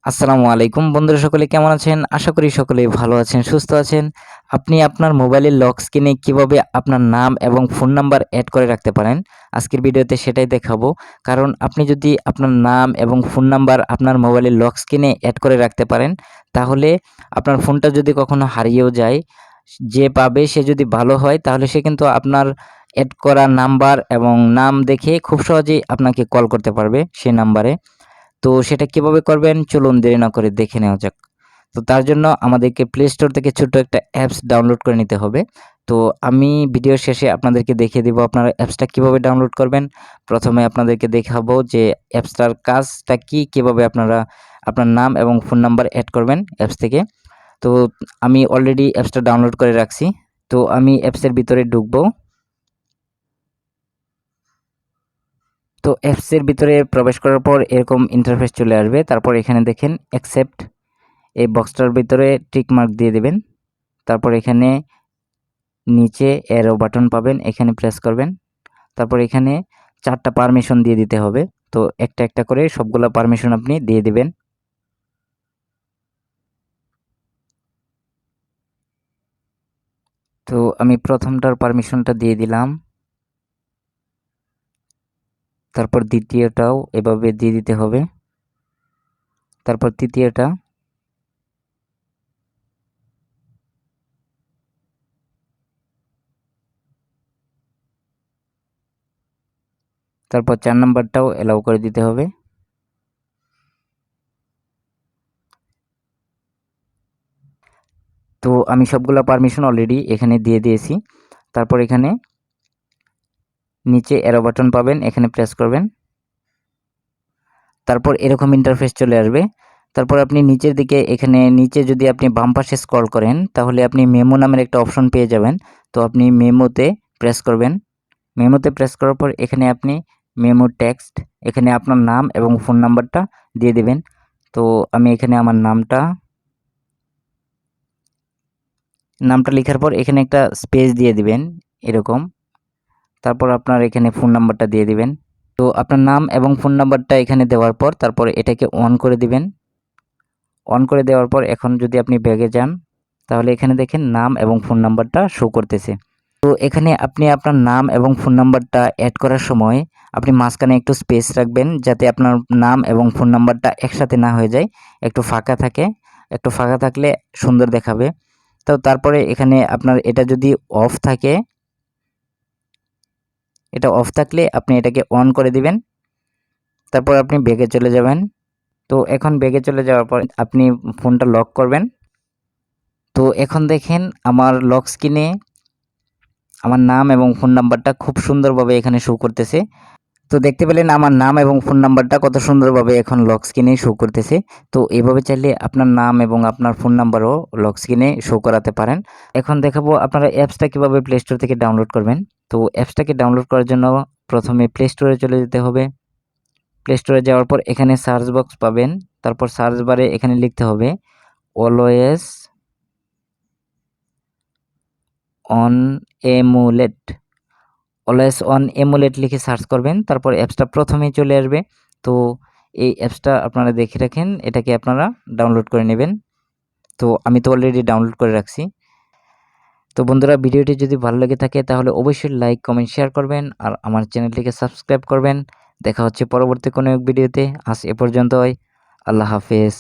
আসসালামু আলাইকুম বন্ধুরা, সকলে কেমন আছেন? আশা করি সকলেই ভালো আছেন, সুস্থ আছেন। আপনি আপনার মোবাইলের লক স্ক্রিনে কিভাবে আপনার নাম এবং ফোন নাম্বার এড করে রাখতে পারেন, আজকের ভিডিওতে সেটাই দেখাবো। কারণ আপনি যদি আপনার নাম এবং ফোন নাম্বার আপনার মোবাইলের লক স্ক্রিনে এড করে রাখতে পারেন, তাহলে আপনার ফোনটা যদি কখনো হারিয়েও যায়, যে পাবে সে যদি ভালো হয়, তাহলে সে কিন্তু আপনার এড করা নাম্বার এবং নাম দেখে খুব সহজেই আপনাকে কল করতে পারবে সেই নাম্বারে। তো সেটা কিভাবে করবেন চলুন দেরি না করে দেখে নেওয়া যাক। তো তার জন্য আমাদেরকে প্লে স্টোর থেকে ছোট্ট একটা অ্যাপস ডাউনলোড করে নিতে হবে। তো আমি ভিডিওর শেষে আপনাদেরকে দেখিয়ে দিব আপনারা অ্যাপসটা কিভাবে ডাউনলোড করবেন। প্রথমে আপনাদেরকে দেখাবো যে অ্যাপসটার কাজটা কি, কিভাবে আপনারা আপনার নাম এবং ফোন নাম্বার এড করবেন অ্যাপস থেকে। তো আমি অলরেডি অ্যাপসটা ডাউনলোড করে রাখছি। তো আমি অ্যাপসের ভিতরে ঢুকবো। তো অ্যাপসের ভিতরে প্রবেশ করার পর এরকম ইন্টারফেস চলে আসবে। তারপর এখানে দেখেন অ্যাকসেপ্ট, এই বক্সটার ভিতরে টিক মার্ক দিয়ে দিবেন। তারপর এখানে নিচে অ্যারো বাটন পাবেন, এখানে প্রেস করবেন। তারপর এখানে 4টা পারমিশন দিয়ে দিতে হবে। তো একটা একটা করে সবগুলা পারমিশন আপনি দিয়ে দিবেন। তো আমি প্রথমটার পারমিশনটা দিয়ে দিলাম। তারপর দ্বিতীয়টাও এভাবে দিয়ে দিতে হবে। তারপর তৃতীয়টা, তারপর 4 নাম্বারটাও এলাও করে দিতে হবে। তো আমি সবগুলা পারমিশন অলরেডি এখানে দিয়ে দিয়েছি। তারপর এখানে নিচে অ্যারো বাটন পাবেন, এখানে প্রেস করবেন। তারপর এরকম ইন্টারফেস চলে আসবে। তারপর আপনি নিচের দিকে, এখানে নিচে যদি আপনি বাম পাশে স্ক্রল করেন, তাহলে আপনি মেমো নামের একটা অপশন পেয়ে যাবেন। তো আপনি মেমোতে প্রেস করবেন। মেমোতে প্রেস করার পর এখানে আপনি মেমো টেক্সট, এখানে আপনার নাম এবং ফোন নাম্বারটা দিয়ে দিবেন। তো আমি এখানে আমার নামটা লেখার পর এখানে একটা স্পেস দিয়ে দিবেন এরকম। তারপর আপনার এখানে ফোন নাম্বারটা দিয়ে দিবেন। তো আপনার নাম এবং ফোন নাম্বারটা এখানে দেওয়ার পর তারপর এটাকে অন করে দিবেন। অন করে দেওয়ার পর এখন যদি আপনি ব্যাগে যান, তাহলে এখানে দেখেন নাম এবং ফোন নাম্বারটা শো করতেছে। তো এখানে আপনি আপনার নাম এবং ফোন নাম্বারটা অ্যাড করার সময় আপনি মাঝখানে একটু স্পেস রাখবেন, যাতে আপনার নাম এবং ফোন নাম্বারটা একসাথে না হয়ে যায়, একটু ফাঁকা থাকে। একটু ফাঁকা থাকলে সুন্দর দেখাবে। তো তারপরে এখানে আপনার এটা যদি অফ থাকে, এটা অফ থাকলে আপনি এটাকে অন করে দিবেন। তারপর আপনি ব্যাগে চলে যাবেন। তো এখন ব্যাগে চলে যাওয়ার পর আপনি ফোনটা লক করবেন। তো এখন দেখেন আমার লক স্ক্রিনে আমার নাম এবং ফোন নাম্বারটা খুব সুন্দরভাবে এখানে শো করতেছে। তো দেখতে পেলেন আমার নাম এবং ফোন নাম্বারটা কত সুন্দরভাবে এখন লক স্ক্রিনে শো করতেছে। তো এভাবে চাইলে আপনার নাম এবং আপনার ফোন নাম্বারও লক স্ক্রিনে শো করাতে পারেন। এখন দেখাবো আপনারা অ্যাপসটা কিভাবে প্লে স্টোর থেকে ডাউনলোড করবেন। তো অ্যাপসটাকে ডাউনলোড করার জন্য প্রথমে প্লে স্টোরে চলে যেতে হবে। প্লে স্টোরে যাওয়ার পর এখানে সার্চ বক্স পাবেন। তারপর সার্চ বারে এখানে লিখতে হবে always on AMOLED. Always on AMOLED লিখে সার্চ করবেন। তারপর অ্যাপসটা প্রথমেই চলে আসবে। তো এই অ্যাপসটা আপনারা দেখে রাখেন, এটাকে আপনারা ডাউনলোড করে নেবেন। তো আমি তো অলরেডি ডাউনলোড করে রাখছি। তো বন্ধুরা, ভিডিওটি যদি ভালো লেগে থাকে তাহলে অবশ্যই লাইক, কমেন্ট, শেয়ার করবেন আর আমার চ্যানেলটিকে সাবস্ক্রাইব করবেন। দেখা হচ্ছে পরবর্তী কোনো এক ভিডিওতে। আজ এ পর্যন্তই। আল্লাহ হাফেজ।